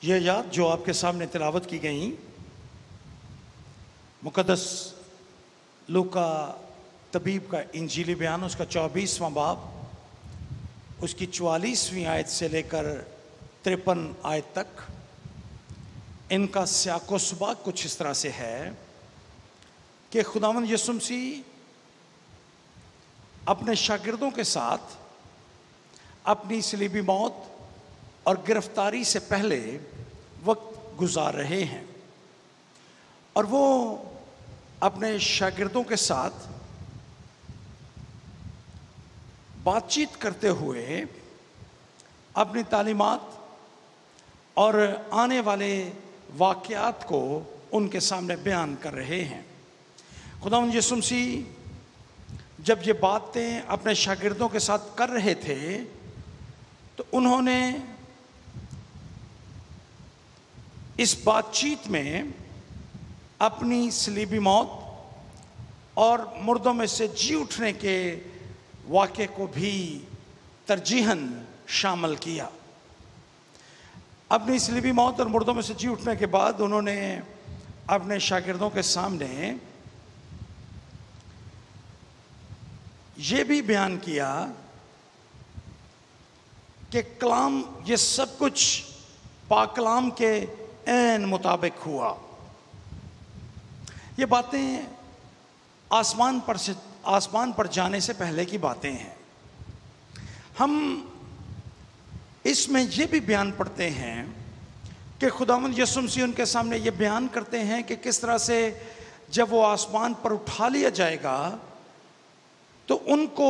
ये याद जो आपके सामने तिलावत की गई मुकद्दस लूका तबीब का इंजीली बयान, उसका 24वां बाब, उसकी 44वीं आयत से लेकर 53 आयत तक, इनका सियाको सुबाक कुछ इस तरह से है कि खुदावंद यीशु मसीह अपने शागिर्दों के साथ अपनी सलीबी मौत और गिरफ्तारी से पहले वक्त गुजार रहे हैं और वो अपने शागिर्दों के साथ बातचीत करते हुए अपनी तालीमात और आने वाले वाक़यात को उनके सामने बयान कर रहे हैं। खुदावंद यीशु मसीह जब ये बातें अपने शागिर्दों के साथ कर रहे थे तो उन्होंने इस बातचीत में अपनी सलीबी मौत और मुर्दों में से जी उठने के वाक़े को भी तरजीहन शामिल किया। अपनी सलीबी मौत और मुर्दों में से जी उठने के बाद उन्होंने अपने शागिर्दों के सामने ये भी बयान किया कि कलाम, ये सब कुछ पाक कलाम के ऐन मुताबिक हुआ। ये बातें आसमान पर जाने से पहले की बातें हैं। हम इसमें यह भी बयान पढ़ते हैं कि खुदावंद यीशु मसीह उनके सामने ये बयान करते हैं कि किस तरह से जब वो आसमान पर उठा लिया जाएगा तो उनको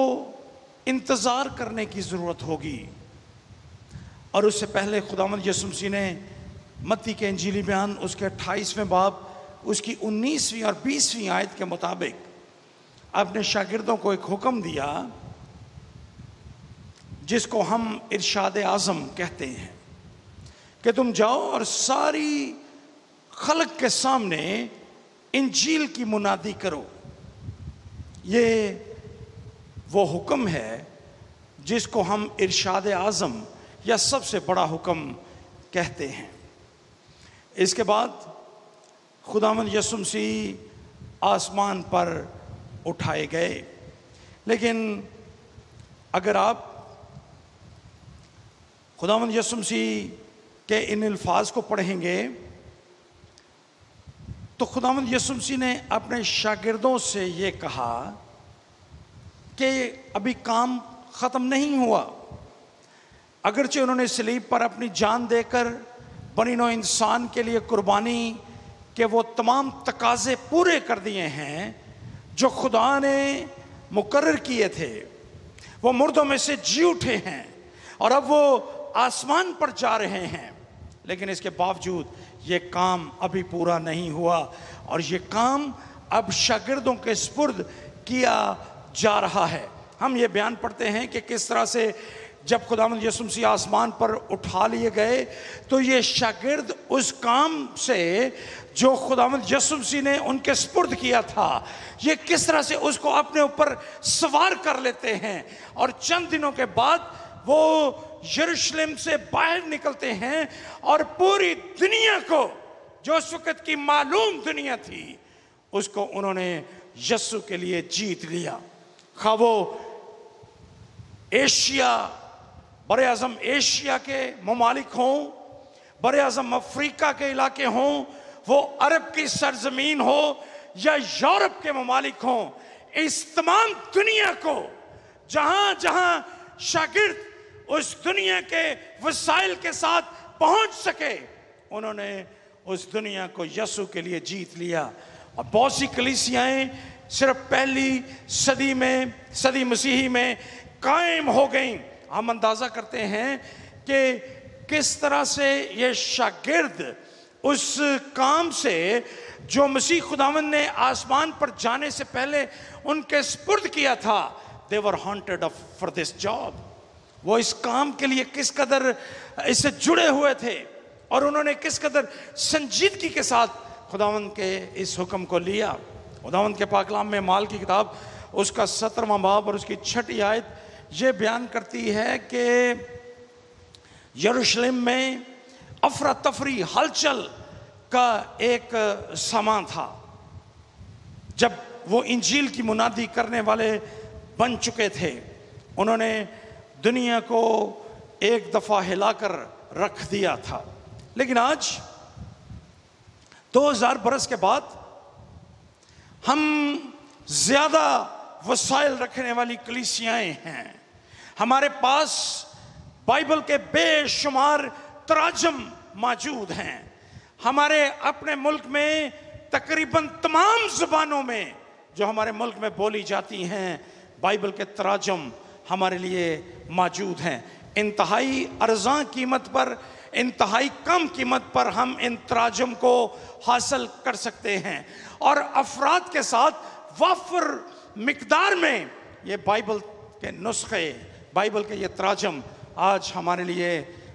इंतज़ार करने की ज़रूरत होगी। और उससे पहले खुदावंद यीशु मसीह ने मत्ती के इंजीली बयान उसके 28वें बाब उसकी 19वीं और 20वीं आयत के मुताबिक अपने शागिर्दों को एक हुक्म दिया जिसको हम इरशाद आज़म कहते हैं कि तुम जाओ और सारी खल्क के सामने इंजील की मुनादी करो। ये वो हुक्म है जिसको हम इरशाद आज़म या सबसे बड़ा हुक्म कहते हैं। इसके बाद खुदावंद यीशु मसीह आसमान पर उठाए गए। लेकिन अगर आप खुदावंद यीशु मसीह के इन अल्फाज को पढ़ेंगे तो खुदावंद यीशु मसीह ने अपने शागिर्दों से ये कहा कि अभी काम ख़त्म नहीं हुआ। अगरचे उन्होंने सलीब पर अपनी जान देकर बनी नौ इंसान के लिए कुर्बानी के वो तमाम तकाजे पूरे कर दिए हैं जो खुदा ने मुकर्रर किए थे। वो मुर्दों में से जी उठे हैं और अब वो आसमान पर जा रहे हैं। लेकिन इसके बावजूद ये काम अभी पूरा नहीं हुआ और ये काम अब शागिर्दों के सुपुर्द किया जा रहा है। हम ये बयान पढ़ते हैं कि किस तरह से जब खुदावंद यीशु मसीह आसमान पर उठा लिए गए तो ये शागिर्द उस काम से जो खुदावंद यीशु मसीह ने उनके सुपुर्द किया था, ये किस तरह से उसको अपने ऊपर सवार कर लेते हैं और चंद दिनों के बाद वो यरूशलेम से बाहर निकलते हैं और पूरी दुनिया को, जो उस वक्त की मालूम दुनिया थी, उसको उन्होंने यीशु के लिए जीत लिया। खा वो एशिया, बरे आज़म एशिया के ममालिक हों, बरे आज़म अफ्रीका के इलाके हों, वो अरब की सरजमीन हो या यूरोप के ममालिक हों, इस तमाम दुनिया को जहां जहां शागिर्द उस दुनिया के वसाइल के साथ पहुंच सके, उन्होंने उस दुनिया को यीशु के लिए जीत लिया। और बहुत सी कलीसियाएं सिर्फ पहली सदी मसीही में कायम हो गईं। हम अंदाज़ा करते हैं कि किस तरह से ये शागिर्द उस काम से जो मसीह खुदावंद ने आसमान पर जाने से पहले उनके सुपुर्द किया था, they were haunted for this job। वो इस काम के लिए किस कदर इससे जुड़े हुए थे और उन्होंने किस कदर संजीदगी के साथ खुदावंद के इस हुक्म को लिया। खुदावंद के पाक कलाम में माल की किताब उसका 17वां बाब और उसकी 6ठी आयत ये बयान करती है कि यरूशलेम में अफरा तफरी हलचल का एक समा था। जब वो इंजील की मुनादी करने वाले बन चुके थे, उन्होंने दुनिया को एक दफा हिलाकर रख दिया था। लेकिन आज 2000 बरस के बाद हम ज्यादा वसाइल रखने वाली कलीसियाएं हैं। हमारे पास बाइबल के बेशुमार तराजम मौजूद हैं। हमारे अपने मुल्क में तकरीबन तमाम जुबानों में जो हमारे मुल्क में बोली जाती हैं, बाइबल के तराजम हमारे लिए मौजूद हैं। इंतहाई अर्ज़ां कीमत पर, इंतहाई कम कीमत पर हम इन तराजम को हासिल कर सकते हैं और अफराद के साथ वाफर मिकदार में ये बाइबल के नुस्खे, बाइबल के ये तराजम आज हमारे लिए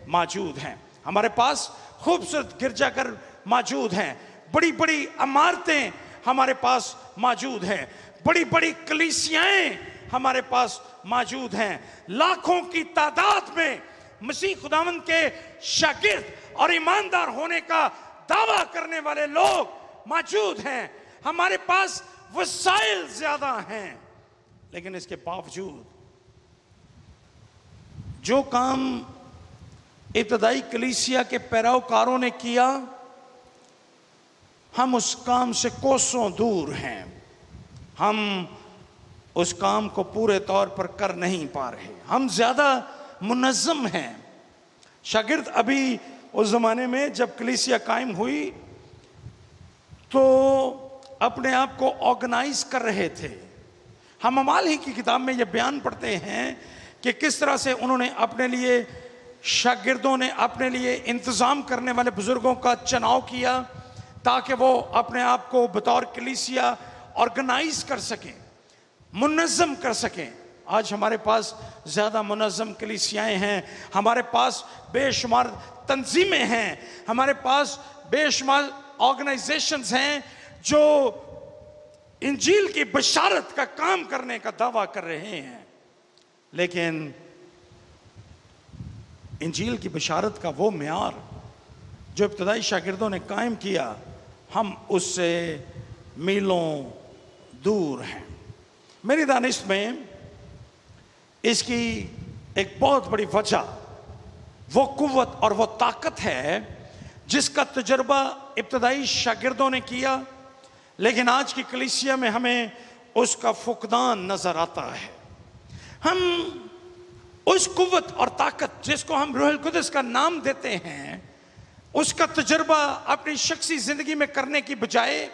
मौजूद हैं। हमारे पास खूबसूरत गिरजाघर मौजूद हैं, बड़ी बड़ी इमारतें हमारे पास मौजूद हैं, बड़ी बड़ी कलीसियाएं हमारे पास मौजूद हैं। लाखों की तादाद में मसीह खुदावंद के शागिर्द और ईमानदार होने का दावा करने वाले लोग मौजूद हैं। हमारे पास वसाइल ज्यादा हैं, लेकिन इसके बावजूद जो काम इब्तदाई कलीसिया के पैरोकारों ने किया, हम उस काम से कोसों दूर हैं। हम उस काम को पूरे तौर पर कर नहीं पा रहे। हम ज्यादा मुनज़्ज़म हैं। शागिर्द अभी उस जमाने में जब कलीसिया कायम हुई तो अपने आप को ऑर्गेनाइज कर रहे थे। हम अमाल ही की किताब में यह बयान पढ़ते हैं कि किस तरह से उन्होंने अपने लिए, शागिर्दों ने अपने लिए इंतज़ाम करने वाले बुजुर्गों का चुनाव किया ताकि वो अपने आप को बतौर कलीसिया ऑर्गेनाइज कर सकें, मुनज़्ज़म कर सकें। आज हमारे पास ज़्यादा मुनज़्ज़म कलीसियाएं हैं, हमारे पास बेशुमार तंजीमें हैं, हमारे पास बेशुमार ऑर्गेनाइजेशंस हैं जो इंजील की बशारत का काम करने का दावा कर रहे हैं। लेकिन इंजील की बशारत का वो म्यार जो इब्तदाई शागिर्दों ने कायम किया, हम उससे मीलों दूर हैं। मेरी दानिश में इसकी एक बहुत बड़ी वजह वो कुव्वत और वो ताकत है जिसका तजुर्बा इब्तदाई शागिर्दों ने किया, लेकिन आज की कलीसिया में हमें उसका फुकदान नजर आता है। हम उस कुव्वत और ताकत जिसको हम रूहुल कुदस का नाम देते हैं, उसका तजुर्बा अपनी शख्सी जिंदगी में करने की बजाय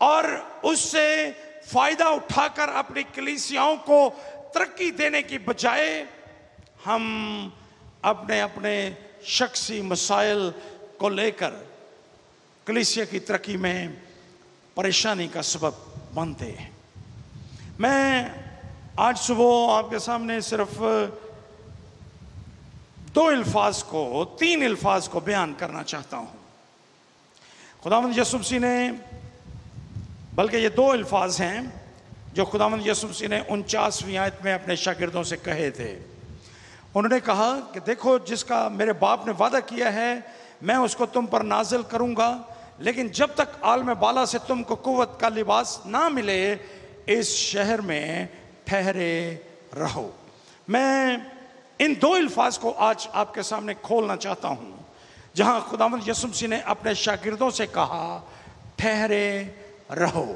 और उससे फायदा उठाकर अपनी कलीसियाओं को तरक्की देने की बजाय हम अपने अपने शख्सी मसाइल को लेकर कलीसिया की तरक्की में परेशानी का सबब बनते हैं। मैं आज सुबह आपके सामने सिर्फ 3 अल्फाज को बयान करना चाहता हूं। खुदावंद यीशु मसीह ने, बल्कि ये 2 अल्फाज हैं जो खुदावंद यीशु मसीह ने 49वीं आयत में अपने शागिर्दों से कहे थे। उन्होंने कहा कि देखो, जिसका मेरे बाप ने वादा किया है मैं उसको तुम पर नाजिल करूंगा, लेकिन जब तक आलम बाला से तुमको कुव्वत का लिबास ना मिले इस शहर में ठहरे रहो। मैं इन 2 अल्फाज को आज आपके सामने खोलना चाहता हूं, जहां खुदावंद यीशु मसीह ने अपने शागिर्दों से कहा ठहरे रहो।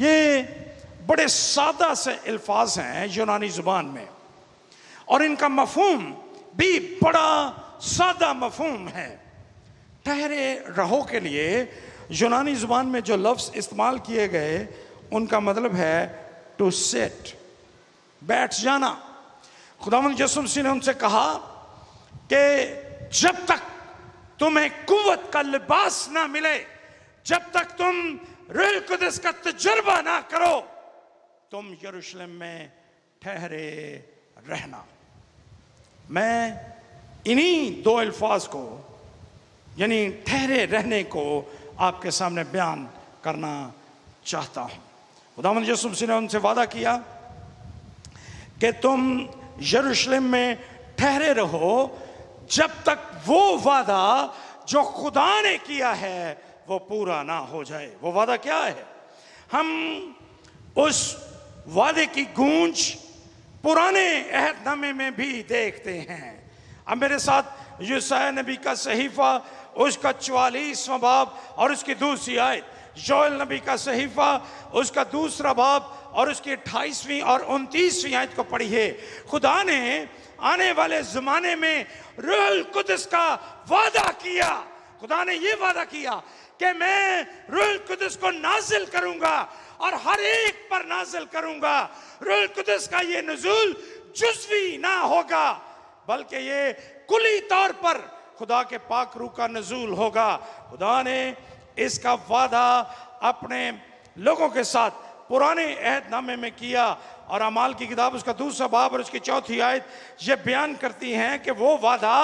ये बड़े सादा से अल्फाज हैं यूनानी जुबान में, और इनका मफहूम भी बड़ा सादा मफहूम है। ठहरे रहो के लिए यूनानी जुबान में जो लफ्ज इस्तेमाल किए गए उनका मतलब है टू सिट, बैठ जाना। खुदावंद यीशु मसीह ने उनसे कहा कि जब तक तुम्हें कुव्वत का लिबास ना मिले, जब तक तुम रूहुल कुदस का तजुर्बा ना करो, तुम यरूशलेम में ठहरे रहना। मैं इन्हीं 2 अल्फाज को, यानी ठहरे रहने को आपके सामने बयान करना चाहता हूं। खुदावंद यीशु मसीह ने उनसे वादा किया कि तुम यरूशलेम में ठहरे रहो जब तक वो वादा जो खुदा ने किया है वो पूरा ना हो जाए। वो वादा क्या है? हम उस वादे की गूंज पुराने अहदनामे में भी देखते हैं। अब मेरे साथ यशायाह नबी का सहीफा, उसका 44वां बाब और उसकी दूसरी आयत, योएल नबी का सहीफा, उसका दूसरा बाब और उसकी 28वीं और 29वीं आयत को पढ़िए। खुदा ने आने वाले जमाने में रूहुल कुद्स का वादा किया। खुदा ने यह वादा किया कि मैं रूहुल कुद्स को नाजिल करूंगा और हर एक पर नाजिल करूंगा। रूहुल कुद्स का ये नुज़ूल जुज़वी ना होगा, बल्कि ये कुली तौर पर खुदा के पाक रूह का नुज़ूल होगा। खुदा ने इसका वादा अपने लोगों के साथ पुराने अहदनामे में किया और अमाल की किताब उसका दूसरा बाब और उसकी 4थी आयत ये बयान करती हैं कि वो वादा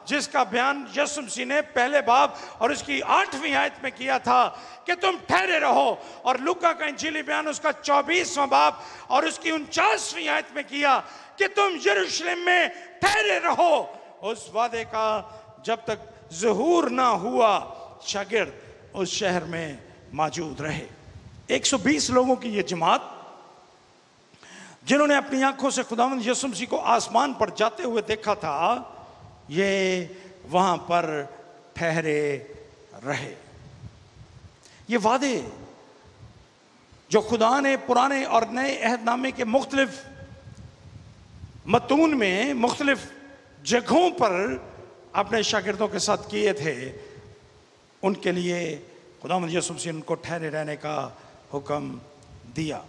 जिसका बयान यीशु मसीह ने पहले बाब और उसकी 8वीं आयत में किया था कि तुम ठहरे रहो, और लूका का इंजीली बयान उसका 24वां बाब और उसकी 49वीं आयत में किया कि तुम यरूशलेम में ठहरे रहो। उस वादे का जब तक ज़हूर ना हुआ शागिर्द उस शहर में मौजूद रहे। 120 लोगों की यह जमात जिन्होंने अपनी आंखों से खुदावंद यीशु मसीह को आसमान पर जाते हुए देखा था, ये वहां पर ठहरे रहे। ये वादे जो खुदा ने पुराने और नए अहदनामे के मुख्तलिफ मतून में मुख्तलिफ जगहों पर अपने शागिर्दों के साथ किए थे, उनके लिए खुदावंद यीशु मसीह उनको ठहरे रहने का हुक्म दिया।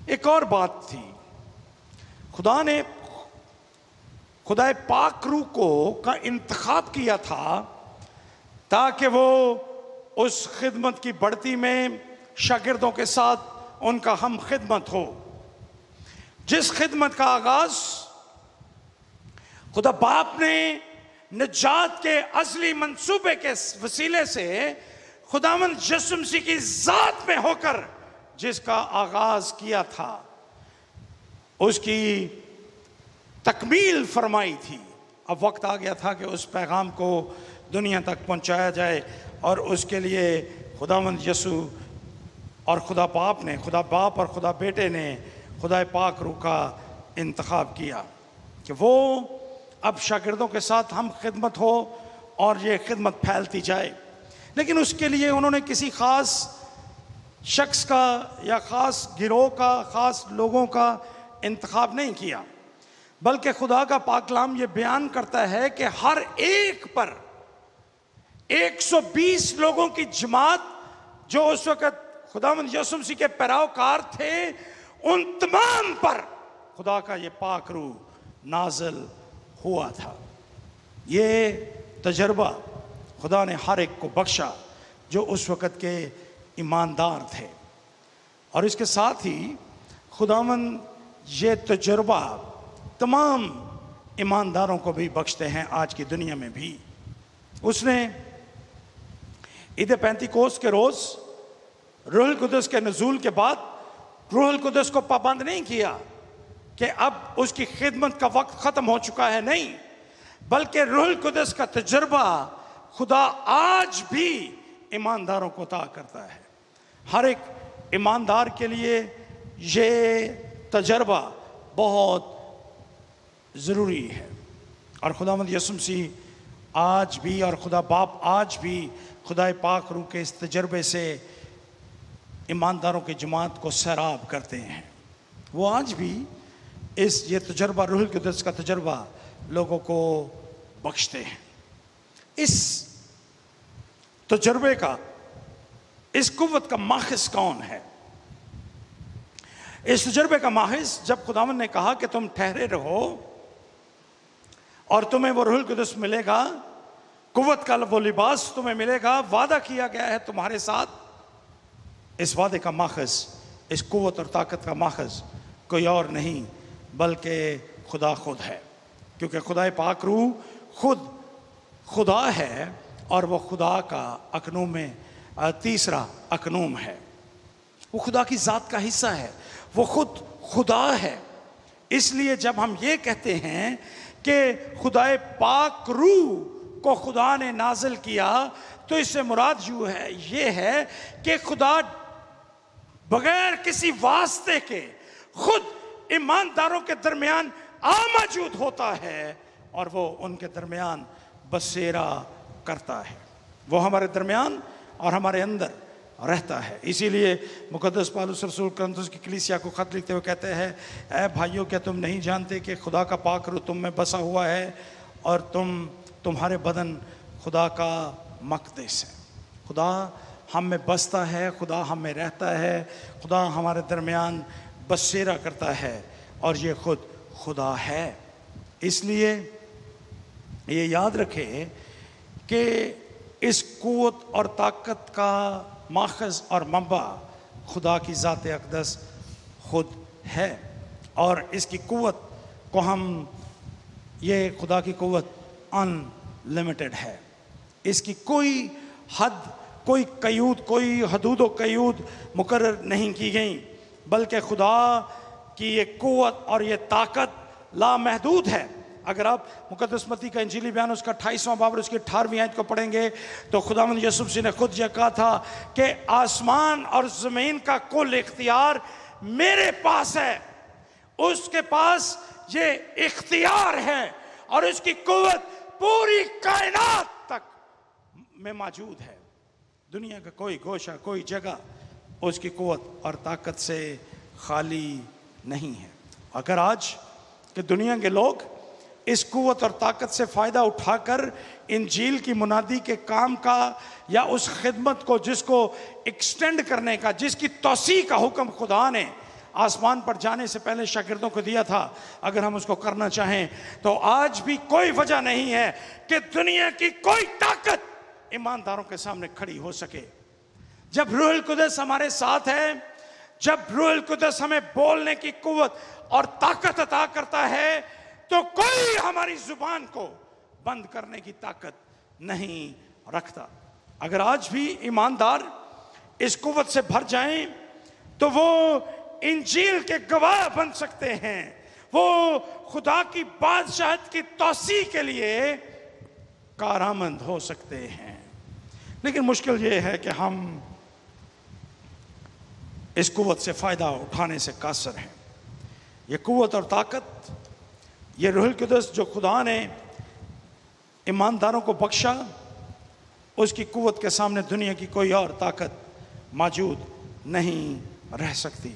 एक और बात थी, खुदा ने खुदाए पाक रूह को का इंतखाब किया था ताकि वो उस खिदमत की बढ़ती में शागिर्दों के साथ उनका हम खिदमत हो। जिस खिदमत का आगाज खुदा बाप ने निजात के असली मंसूबे के वसीले से खुदावंद यीशु मसीह की जात में होकर जिसका आगाज किया था, उसकी तकमील फरमाई थी। अब वक्त आ गया था कि उस पैगाम को दुनिया तक पहुंचाया जाए, और उसके लिए खुदावंद यीशु और खुदा बाप और खुदा बेटे ने खुदा पाक रूह का इंतखाब किया कि वो अब शागिर्दों के साथ हम खिदमत हो और ये खिदमत फैलती जाए। लेकिन उसके लिए उन्होंने किसी ख़ास शख्स का या ख़ास गिरोह का, ख़ास लोगों का इंतखाब नहीं किया, बल्कि खुदा का पाक कलाम ये बयान करता है कि हर एक पर 120 लोगों की जमात जो उस वक़्त खुदावंद यीशु मसीह के पैरोकार थे, उन तमाम पर खुदा का ये पाक रूह नाज़िल हुआ था। ये तजर्बा खुदा ने हर एक को बख्शा जो उस वक़्त के ईमानदार थे, और इसके साथ ही खुदावंद ये तजर्बा तमाम ईमानदारों को भी बख्शते हैं आज की दुनिया में भी। उसने ईद पेंतिकोस्त के रोज़ रूहुल कुद्स के नुज़ूल के बाद रूहुल कुद्स को पाबंद नहीं किया कि अब उसकी खिदमत का वक्त ख़त्म हो चुका है, नहीं, बल्कि रूहुल कुद्स का तजर्बा खुदा आज भी ईमानदारों को अता करता है। हर एक ईमानदार के लिए ये तजर्बा बहुत ज़रूरी है, और खुदावंद यीशु मसीह आज भी और खुदा बाप आज भी खुदा पाक रूह के इस तजर्बे से ईमानदारों की जमात को सैराब करते हैं। वो आज भी ये तजर्बा, रूहुल कुद्स का तजर्बा लोगों को बख्शते हैं। इस तजर्बे का, इस कुव्वत का माखिज़ कौन है? इस तजर्बे का माखिज़ जब खुदावंद ने कहा कि तुम ठहरे रहो और तुम्हें वो रूहुल कुद्स मिलेगा, कुव्वत का वो लिबास तुम्हें मिलेगा, वादा किया गया है तुम्हारे साथ। इस वादे का माखिज़, इस कुव्वत और ताकत का माखिज़ कोई और नहीं बल्कि खुदा खुद है, क्योंकि खुदा पाक रूह खुद खुदा है और वो खुदा का अकनूम में तीसरा अकनूम है। वो खुदा की ज़ात का हिस्सा है, वो खुद खुदा है। इसलिए जब हम ये कहते हैं कि खुदा पाक रूह को खुदा ने नाजिल किया, तो इससे मुराद ये है कि खुदा बगैर किसी वास्ते के खुद ईमानदारों के दरमियान मौजूद होता है और वो उनके दरमियान बसेरा करता है। वो हमारे दरमियान और हमारे अंदर रहता है। इसीलिए मुकद्दस पौलुस रसूल कुरिन्थियों की कलीसिया को खत लिखते हुए कहते हैं, ऐ भाइयों, क्या तुम नहीं जानते कि खुदा का पाक रूह तुम में बसा हुआ है और तुम्हारे बदन खुदा का मक़दस है। खुदा हम में बसता है, खुदा हम में रहता है, खुदा हमारे दरमियान बसेरा करता है और ये खुद खुदा है। इसलिए ये याद रखें कि इस क़ुव्वत और ताकत का माखज़ और मंबा खुदा की ज़ात अक़दस खुद है और इसकी क़ुव्वत को ये खुदा की क़ुव्वत अनलिमिटेड है। इसकी कोई हद, कोई क़यूद, कोई हदूद व क़यूद मुकर्रर नहीं की गई, बल्कि खुदा की ये क़ुव्वत और ये ताकत लामहदूद है। अगर आप मुकद्दस मत्ती का इंजीली बयान उसका 28वां बाब और उसकी 18वीं आयत को पढ़ेंगे तो खुदावंद यीशु मसीह ने खुद यह कहा था कि आसमान और ज़मीन का कुल इख्तियार मेरे पास है। उसके पास ये इख्तियार है और उसकी क़ुव्वत पूरी कायनात तक में मौजूद है। दुनिया का कोई गोशा, कोई जगह उसकी क़ुव्वत और ताकत से खाली नहीं है। अगर आज के दुनिया के लोग इस क़ुव्वत और ताकत से फ़ायदा उठाकर इंजील की मुनादी के काम का या उस खिदमत को जिसको एक्सटेंड करने का, जिसकी तौसी का हुक्म खुदा ने आसमान पर जाने से पहले शागिर्दों को दिया था, अगर हम उसको करना चाहें तो आज भी कोई वजह नहीं है कि दुनिया की कोई ताकत ईमानदारों के सामने खड़ी हो सके। जब रूहुल कुद्दस हमारे साथ है, जब रूहुल कुद्दस हमें बोलने की क़ुव्वत और ताकत अता करता है, तो कोई हमारी जुबान को बंद करने की ताकत नहीं रखता। अगर आज भी ईमानदार इस क़ुव्वत से भर जाएं तो वो इंजील के गवाह बन सकते हैं, वो खुदा की बादशाहत की तौसी के लिए कारआमद हो सकते हैं। लेकिन मुश्किल ये है कि हम इस क़ुव्वत से फ़ायदा उठाने से कासर हैं। ये क़ुव्वत और ताकत, ये रूहुल कुद्दस जो खुदा ने ईमानदारों को बख्शा, उसकी क़ुव्वत के सामने दुनिया की कोई और ताकत मौजूद नहीं रह सकती।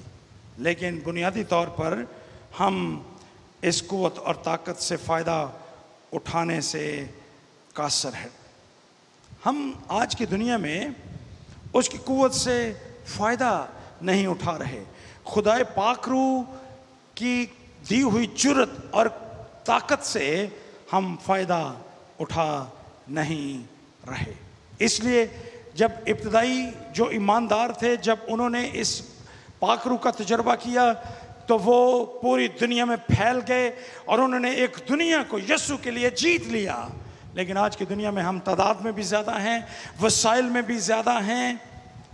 लेकिन बुनियादी तौर पर हम इस क़ुव्वत और ताकत से फ़ायदा उठाने से कासर हैं। हम आज की दुनिया में उसकी क़ुव्वत से फ़ायदा नहीं उठा रहे। खुदाए पाक रूह की दी हुई जुर्रत और ताकत से हम फ़ायदा उठा नहीं रहे। इसलिए जब इब्तदाई जो ईमानदार थे, जब उन्होंने इस पाक रूह का तजर्बा किया तो वो पूरी दुनिया में फैल गए और उन्होंने एक दुनिया को यीशु के लिए जीत लिया। लेकिन आज की दुनिया में हम तादाद में भी ज़्यादा हैं, वसाइल में भी ज़्यादा हैं,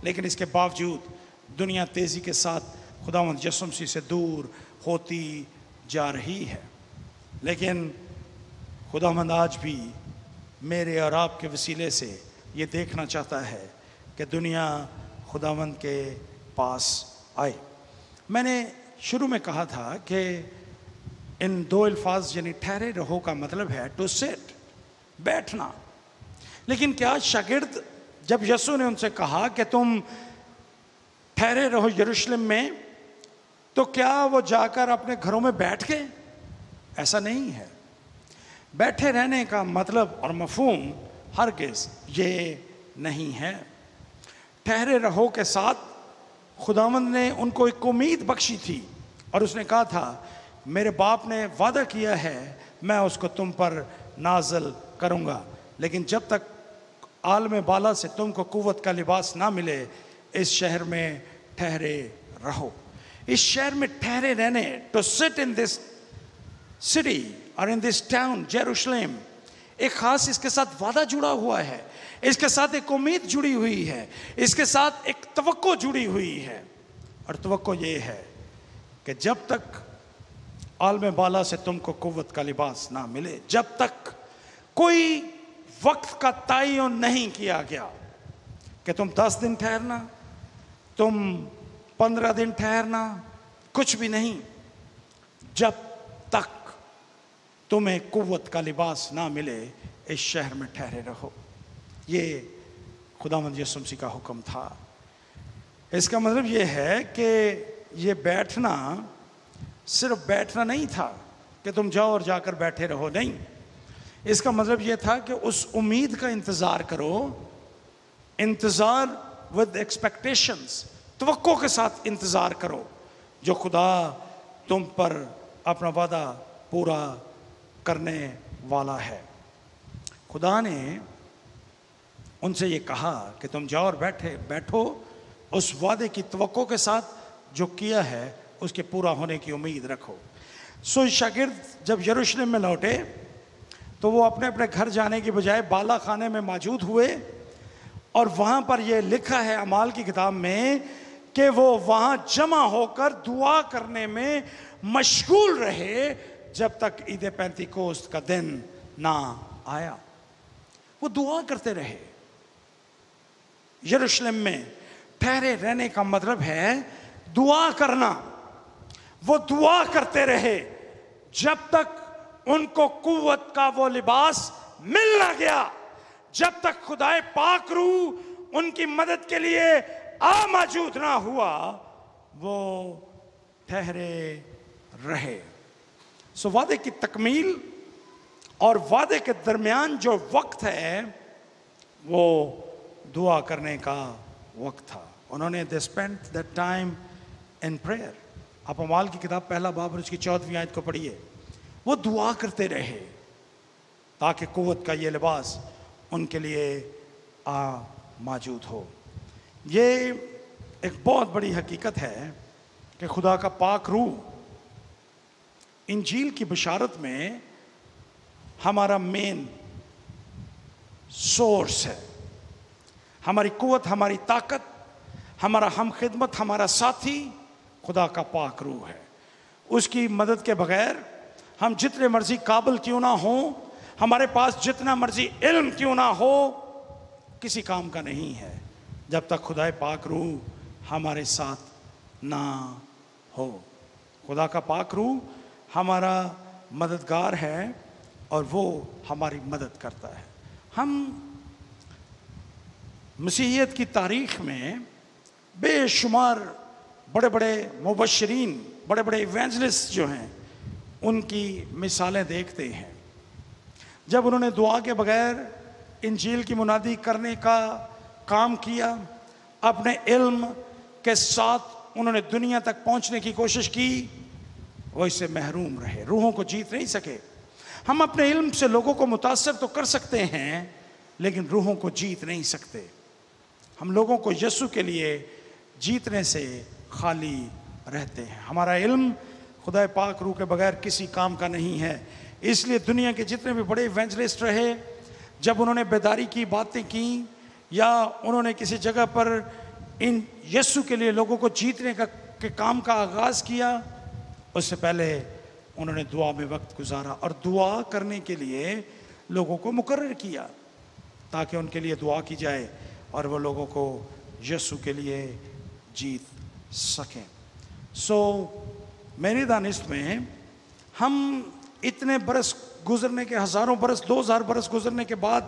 लेकिन इसके बावजूद दुनिया तेज़ी के साथ खुदावंद यीशु मसीह से दूर होती जा रही है। लेकिन खुदावंद आज भी मेरे और आपके वसीले से ये देखना चाहता है कि दुनिया खुदावंद के पास आए। मैंने शुरू में कहा था कि इन दो अल्फाज यानी ठहरे रहो का मतलब है टू सिट, बैठना। लेकिन क्या शागिर्द, जब यीशु ने उनसे कहा कि तुम ठहरे रहो यरूशलेम में, तो क्या वो जाकर अपने घरों में बैठ गए? ऐसा नहीं है। बैठे रहने का मतलब और मफहूम हरगिज़ ये नहीं है। ठहरे रहो के साथ खुदावंद ने उनको एक उम्मीद बख्शी थी और उसने कहा था, मेरे बाप ने वादा किया है मैं उसको तुम पर नाज़िल करूँगा, लेकिन जब तक आलम बाला से तुमको क़ुव्वत का लिबास ना मिले, इस शहर में ठहरे रहो। इस शहर में ठहरे रहने, to sit in this city और इन दिस टाउन जेरूशलेम, एक ख़ास इसके साथ वादा जुड़ा हुआ है, इसके साथ एक उम्मीद जुड़ी हुई है, इसके साथ एक तवक्को जुड़ी हुई है। और तवक्को ये है कि जब तक आलम बाला से तुमको क़ुव्वत का लिबास ना मिले, जब तक कोई वक्त का तयन नहीं किया गया कि तुम 10 दिन ठहरना, तुम 15 दिन ठहरना, कुछ भी नहीं। जब तक तुम्हें कुव्वत का लिबास ना मिले इस शहर में ठहरे रहो। ये खुदावंद यीशु मसीह का हुक्म था। इसका मतलब ये है कि ये बैठना सिर्फ बैठना नहीं था कि तुम जाओ और जाकर बैठे रहो, नहीं। इसका मतलब ये था कि उस उम्मीद का इंतज़ार करो, इंतज़ार विद एक्सपेक्टेशंस, तवक्को के साथ इंतज़ार करो, जो खुदा तुम पर अपना वादा पूरा करने वाला है। खुदा ने उनसे ये कहा कि तुम जाओ और बैठो उस वादे की तवक्को के साथ, जो किया है उसके पूरा होने की उम्मीद रखो। सो शागिर्द जब यरूशलेम में लौटे तो वो अपने अपने घर जाने की बजाय बाला खाने में मौजूद हुए, और वहाँ पर यह लिखा है अमाल की किताब में कि वो वहाँ जमा होकर दुआ करने में मशगूल रहे जब तक ईद पेंतीकोस्त का दिन ना आया। वो दुआ करते रहे। यरूशलेम में ठहरे रहने का मतलब है दुआ करना। वो दुआ करते रहे जब तक उनको कुव्वत का वो लिबास मिल ना गया, जब तक खुदाए पाक रूह उनकी मदद के लिए मौजूद ना हुआ, वो ठहरे रहे। सो वादे की तकमील और वादे के दरमियान जो वक्त है वो दुआ करने का वक्त था। उन्होंने they spent that time in prayer. आप अमाल की किताब पहला बाब और उसकी 14वीं आयत को पढ़िए। वो दुआ करते रहे ताकि कुव्वत का ये लिबास उनके लिए मौजूद हो। ये एक बहुत बड़ी हकीकत है कि खुदा का पाक रूह इंजील की बशारत में हमारा मेन सोर्स है। हमारी कुव्वत, हमारी ताकत, हमारा हम खिदमत, हमारा साथी खुदा का पाक रूह है। उसकी मदद के बगैर हम जितने मर्जी काबिल क्यों ना हो, हमारे पास जितना मर्जी इल्म क्यों ना हो, किसी काम का नहीं है जब तक खुदा पाक रूह हमारे साथ ना हो। खुदा का पाक रूह हमारा मददगार है और वो हमारी मदद करता है। हम मसीहियत की तारीख में बेशुमार बड़े बड़े मुबश्शिरीन, बड़े बड़े इवेंजलिस्ट जो हैं, उनकी मिसालें देखते हैं। जब उन्होंने दुआ के बगैर इंजील की मुनादी करने का काम किया, अपने इल्म के साथ उन्होंने दुनिया तक पहुंचने की कोशिश की, वो इससे महरूम रहे, रूहों को जीत नहीं सके। हम अपने इल्म से लोगों को मुतासर तो कर सकते हैं लेकिन रूहों को जीत नहीं सकते। हम लोगों को यीशु के लिए जीतने से खाली रहते हैं। हमारा इल्म खुदा पाक रूह के बगैर किसी काम का नहीं है। इसलिए दुनिया के जितने भी बड़े इवेंजलिस्ट रहे, जब उन्होंने बेदारी की बातें की या उन्होंने किसी जगह पर इन यीशु के लिए लोगों को जीतने के काम का आगाज़ किया, उससे पहले उन्होंने दुआ में वक्त गुजारा और दुआ करने के लिए लोगों को मुकर्रर किया ताकि उनके लिए दुआ की जाए और वो लोगों को यीशु के लिए जीत सकें। सो मेरी दानिश में हम इतने बरस गुजरने के, हज़ारों बरस, 2000 बरस गुजरने के बाद,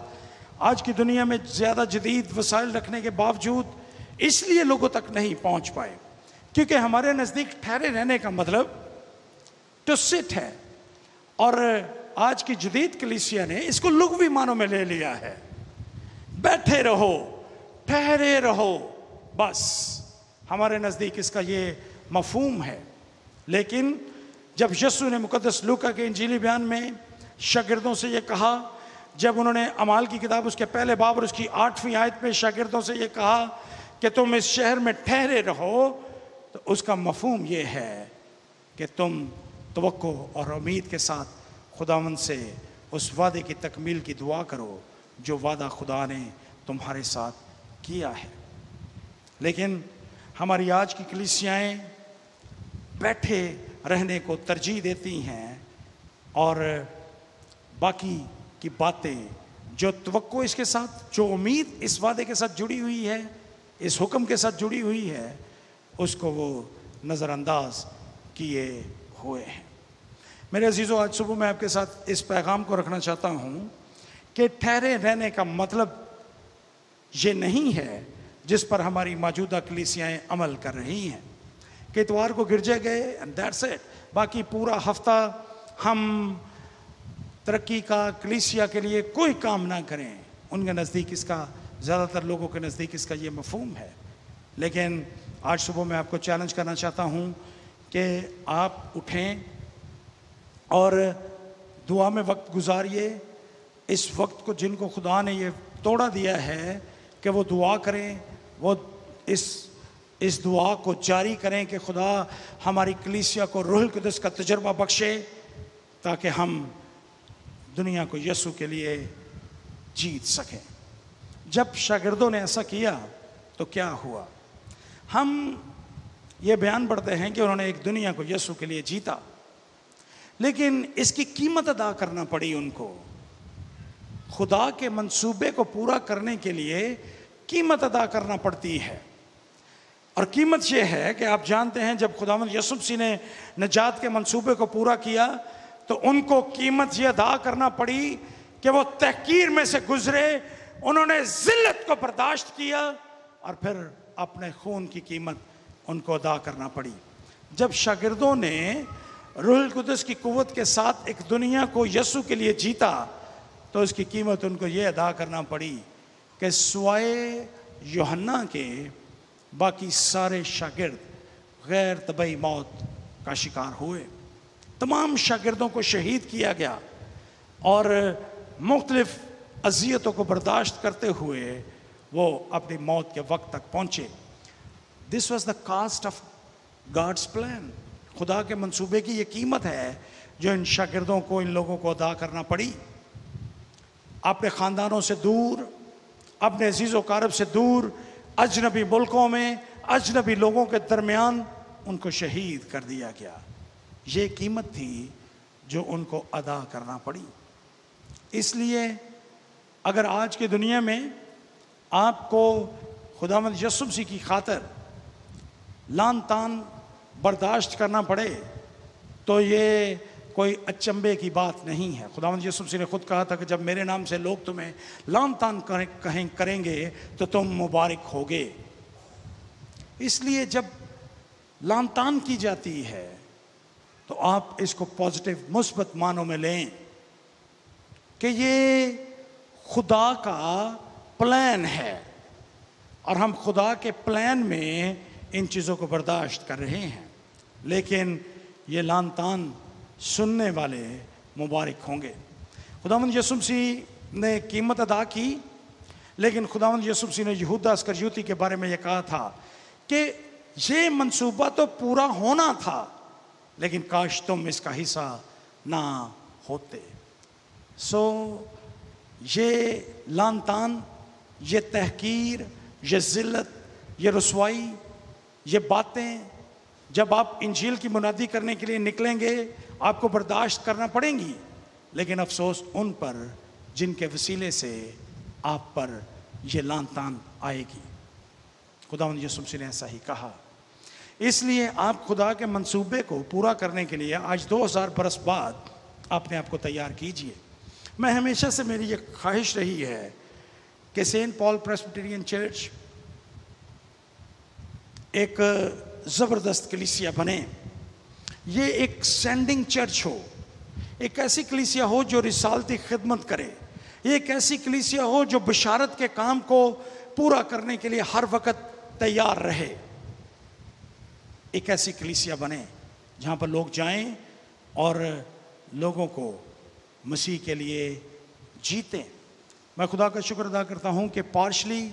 आज की दुनिया में ज़्यादा जदीद वसाइल रखने के बावजूद इसलिए लोगों तक नहीं पहुंच पाए क्योंकि हमारे नज़दीक ठहरे रहने का मतलब टू सिट है। और आज की जदीद कलीसिया ने इसको लुग़वी मानों में ले लिया है। बैठे रहो, ठहरे रहो, बस हमारे नज़दीक इसका ये मफहूम है। लेकिन जब यीशु ने मुकद्दस लूका के इंजीली बयान में शागिर्दों से ये कहा, जब उन्होंने अमाल की किताब उसके पहले बाब और उसकी 8वीं आयत में शागिर्दों से ये कहा कि तुम इस शहर में ठहरे रहो, तो उसका मफहूम ये है कि तुम तवक्को और उम्मीद के साथ खुदावंद से उस वादे की तकमील की दुआ करो जो वादा खुदा ने तुम्हारे साथ किया है। लेकिन हमारी आज की कलीसियाएं बैठे रहने को तरजीह देती हैं और बाकी की बातें जो तवक्को इसके साथ, जो उम्मीद इस वादे के साथ जुड़ी हुई है, इस हुक्म के साथ जुड़ी हुई है, उसको वो नज़रअंदाज किए हुए हैं। मेरे अजीज़ों, आज सुबह मैं आपके साथ इस पैगाम को रखना चाहता हूँ कि ठहरे रहने का मतलब ये नहीं है जिस पर हमारी मौजूदा कलीसियाएँ अमल कर रही हैं कि इतवार को गिरजे गए एंड दैट्स इट, बाकी पूरा हफ्ता हम तरक्की का, कलीसिया के लिए कोई काम ना करें। उनके नज़दीक इसका, ज़्यादातर लोगों के नज़दीक इसका ये मफ़हूम है। लेकिन आज सुबह मैं आपको चैलेंज करना चाहता हूँ कि आप उठें और दुआ में वक्त गुजारिए। इस वक्त को जिनको खुदा ने ये तोड़ा दिया है कि वो दुआ करें, वो इस दुआ को जारी करें कि खुदा हमारी कलीसिया को रूहुल कुद्दस का तजर्बा बख्शे ताकि हम दुनिया को यीशु के लिए जीत सकें। जब शागिर्दों ने ऐसा किया तो क्या हुआ? हम ये बयान पढ़ते हैं कि उन्होंने एक दुनिया को यीशु के लिए जीता, लेकिन इसकी कीमत अदा करना पड़ी उनको। खुदा के मंसूबे को पूरा करने के लिए कीमत अदा करना पड़ती है, और कीमत यह है कि आप जानते हैं जब खुदावंद यीशु मसीह ने नजात के मंसूबे को पूरा किया तो उनको कीमत यह अदा करना पड़ी कि वो तहकीर में से गुजरे, उन्होंने जिल्लत को बर्दाश्त किया और फिर अपने खून की कीमत उनको अदा करना पड़ी। जब शागिर्दों ने रूहुल कुद्दस की कुव्वत के साथ एक दुनिया को यीशु के लिए जीता तो उसकी कीमत उनको ये अदा करना पड़ी कि सिवाय यूहन्ना के बाकी सारे शागिर्द गैर तबई मौत का शिकार हुए। तमाम शागिर्दों को शहीद किया गया और मुख्तलिफ अजियतों को बर्दाश्त करते हुए वो अपनी मौत के वक्त तक पहुँचे। This was the cost of God's plan. खुदा के मंसूबे की ये कीमत है जो इन शागिर्दों को, इन लोगों को अदा करना पड़ी। अपने ख़ानदानों से दूर, अपने अजीज़ कारब से दूर, अजनबी मुल्कों में, अजनबी लोगों के दरमियान उनको शहीद कर दिया गया। ये कीमत थी जो उनको अदा करना पड़ी। इसलिए अगर आज की दुनिया में आपको खुदावंद यीशु मसीह की खातिर लान तान बर्दाश्त करना पड़े तो ये कोई अचंभे की बात नहीं है। खुदावंद यीशु मसीह ने खुद कहा था कि जब मेरे नाम से लोग तुम्हें लान तान करेंगे तो तुम मुबारक होगे। इसलिए जब लान तान की जाती है तो आप इसको पॉजिटिव, मुस्बत मानों में लें कि ये खुदा का प्लान है और हम खुदा के प्लान में इन चीज़ों को बर्दाश्त कर रहे हैं। लेकिन ये लान तान सुनने वाले मुबारक होंगे। खुदावंद यीशु मसीह ने कीमत अदा की, लेकिन खुदावंद यीशु मसीह ने यहूदा अस्करियोती के बारे में यह कहा था कि ये मंसूबा तो पूरा होना था, लेकिन काश तुम इसका हिस्सा ना होते। सो ये लान तान, ये तहकीर, ये जिल्लत, ये रुसवाई, ये बातें जब आप इंजील की मुनादी करने के लिए निकलेंगे आपको बर्दाश्त करना पड़ेंगी, लेकिन अफसोस उन पर जिनके वसीले से आप पर ये लान तान आएगी। खुदावंद यीशु मसीह ने ऐसा ही कहा। इसलिए आप खुदा के मंसूबे को पूरा करने के लिए आज 2000 बरस बाद अपने आप को तैयार कीजिए। मैं हमेशा से, मेरी ये ख्वाहिश रही है कि सेंट पॉल प्रेस्बिटेरियन चर्च एक ज़बरदस्त कलीसिया बने। ये एक सेंडिंग चर्च हो, एक ऐसी कलीसिया हो जो रिसालती खिदमत करे, ये एक ऐसी कलीसिया हो जो बशारत के काम को पूरा करने के लिए हर वक्त तैयार रहे। एक ऐसी कलीसिया बने जहाँ पर लोग जाएं और लोगों को मसीह के लिए जीतें। मैं खुदा का शुक्र अदा करता हूँ कि पार्शली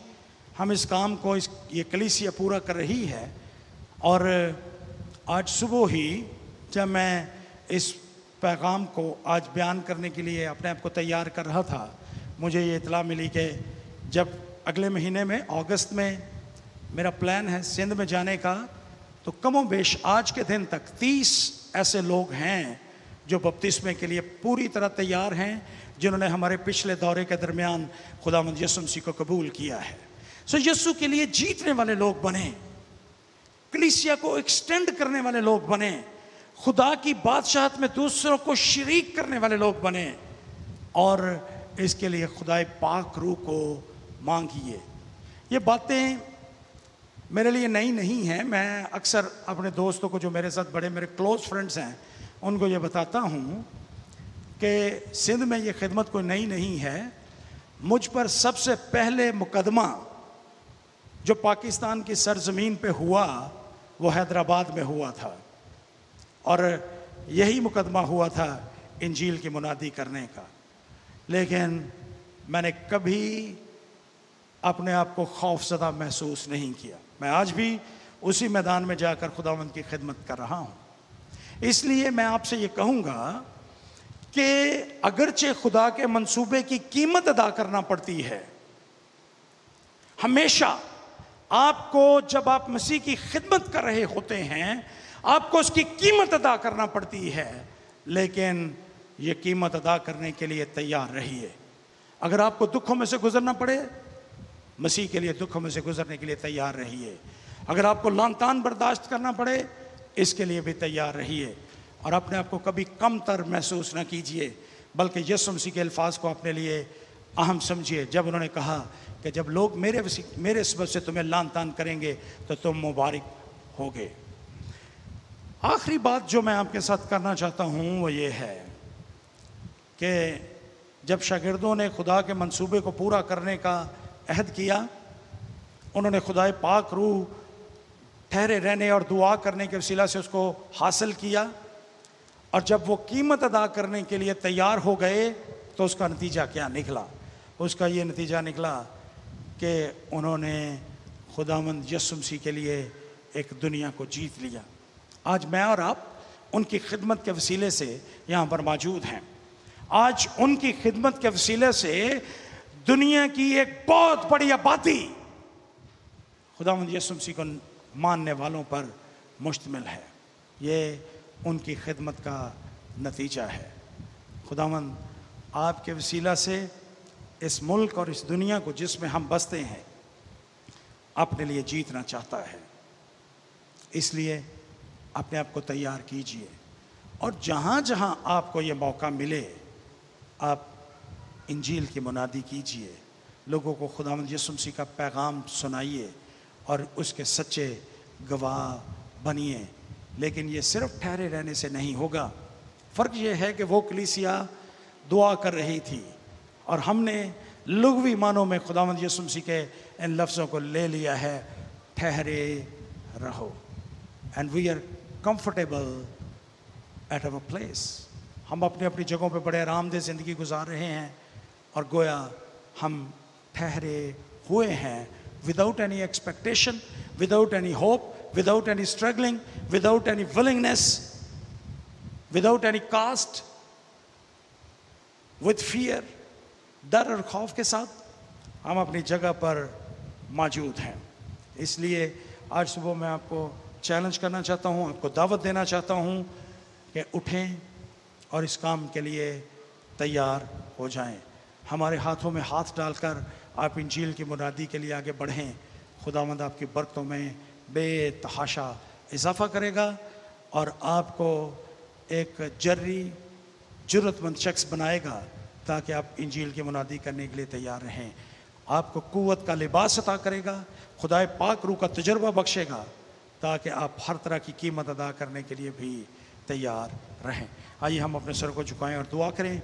हम इस काम को, ये कलीसिया पूरा कर रही है। और आज सुबह ही जब मैं इस पैगाम को आज बयान करने के लिए अपने आप को तैयार कर रहा था, मुझे ये इतला मिली कि जब अगले महीने में अगस्त में मेरा प्लान है सिंध में जाने का, तो कमोबेश आज के दिन तक 30 ऐसे लोग हैं जो बपतिस्मे के लिए पूरी तरह तैयार हैं, जिन्होंने हमारे पिछले दौरे के दरमियान खुदावंद यीशु मसीह को कबूल किया है। सो यीशु के लिए जीतने वाले लोग बने, कलीसिया को एक्सटेंड करने वाले लोग बने, खुदा की बादशाहत में दूसरों को शरीक करने वाले लोग बने, और इसके लिए खुदाए पाक रूह को मांगिए। ये बातें मेरे लिए नई नहीं हैं। मैं अक्सर अपने दोस्तों को, जो मेरे साथ बड़े मेरे क्लोज फ्रेंड्स हैं, उनको ये बताता हूँ कि सिंध में ये खिदमत कोई नई नहीं है। मुझ पर सबसे पहले मुकदमा जो पाकिस्तान की सरजमीन पे हुआ वो हैदराबाद में हुआ था, और यही मुकदमा हुआ था इंजील की मुनादी करने का। लेकिन मैंने कभी अपने आप को खौफज़दा महसूस नहीं किया। मैं आज भी उसी मैदान में जाकर खुदावंद की खिदमत कर रहा हूँ। इसलिए मैं आपसे ये कहूँगा कि अगरचे खुदा के मंसूबे की कीमत अदा करना पड़ती है, हमेशा आपको, जब आप मसीह की खिदमत कर रहे होते हैं, आपको उसकी कीमत अदा करना पड़ती है, लेकिन ये कीमत अदा करने के लिए तैयार रहिए। अगर आपको दुखों में से गुजरना पड़े, मसीह के लिए दुखों में से गुजरने के लिए तैयार रहिए। अगर आपको लानतान बर्दाश्त करना पड़े, इसके लिए भी तैयार रहिए। और अपने आप को कभी कमतर महसूस ना कीजिए, बल्कि यीशु मसीह के अल्फाज को अपने लिए अहम समझिए, जब उन्होंने कहा कि जब लोग मेरे सबब से तुम्हें लानतान करेंगे तो तुम मुबारक होगे। आखिरी बात जो मैं आपके साथ करना चाहता हूँ वो ये है कि जब शागिर्दों ने खुदा के मंसूबे को पूरा करने का अहद किया, उन्होंने खुदाए पाक रूह ठहरे रहने और दुआ करने के वसीला से उसको हासिल किया, और जब वो कीमत अदा करने के लिए तैयार हो गए तो उसका नतीजा क्या निकला? उसका ये नतीजा निकला कि उन्होंने खुदावंद यीशु मसीह के लिए एक दुनिया को जीत लिया। आज मैं और आप उनकी खिदमत के वसीले से यहाँ पर मौजूद हैं। आज उनकी खिदमत के वसीले से दुनिया की एक बहुत बड़ी आबादी खुदावंद यीशु मसीह को मानने वालों पर मुश्तमिल है। ये उनकी खिदमत का नतीजा है। खुदावंद आपके वसीला से इस मुल्क और इस दुनिया को जिसमें हम बसते हैं अपने लिए जीतना चाहता है। इसलिए अपने आप को तैयार कीजिए, और जहाँ जहाँ आपको ये मौका मिले आप इंजील की मुनादी कीजिए, लोगों को खुदावंद यीशु मसीह का पैगाम सुनाइए और उसके सच्चे गवाह बनिए। लेकिन ये सिर्फ ठहरे रहने से नहीं होगा। फ़र्क ये है कि वो कलीसिया दुआ कर रही थी और हमने लुग़वी मानों में खुदावंद यीशु मसीह के इन लफ्ज़ों को ले लिया है, ठहरे रहो। And we are comfortable at our place. हम अपनी अपनी जगहों पे बड़े आरामदेह ज़िंदगी गुजार रहे हैं और गोया हम ठहरे हुए हैं, without any expectation, without any hope, without any struggling, without any willingness, without any caste, with fear, डर और खौफ के साथ हम अपनी जगह पर मौजूद हैं। इसलिए आज सुबह मैं आपको चैलेंज करना चाहता हूँ, आपको दावत देना चाहता हूँ कि उठें और इस काम के लिए तैयार हो जाएं। हमारे हाथों में हाथ डालकर आप इंजील की मुनादी के लिए आगे बढ़ें। खुदावंद आपकी बरकतों में बेतहाशा इजाफ़ा करेगा और आपको एक जर्री जुर्रतमंद शख्स बनाएगा ताकि आप इंजील की मुनादी करने के लिए तैयार रहें। आपको कुव्वत का लिबास अता करेगा, खुदाए पाक रूह का तजर्बा बख्शेगा ताकि आप हर तरह की कीमत अदा करने के लिए भी तैयार रहें। आइए हम अपने सर को झुकाएं और दुआ करें।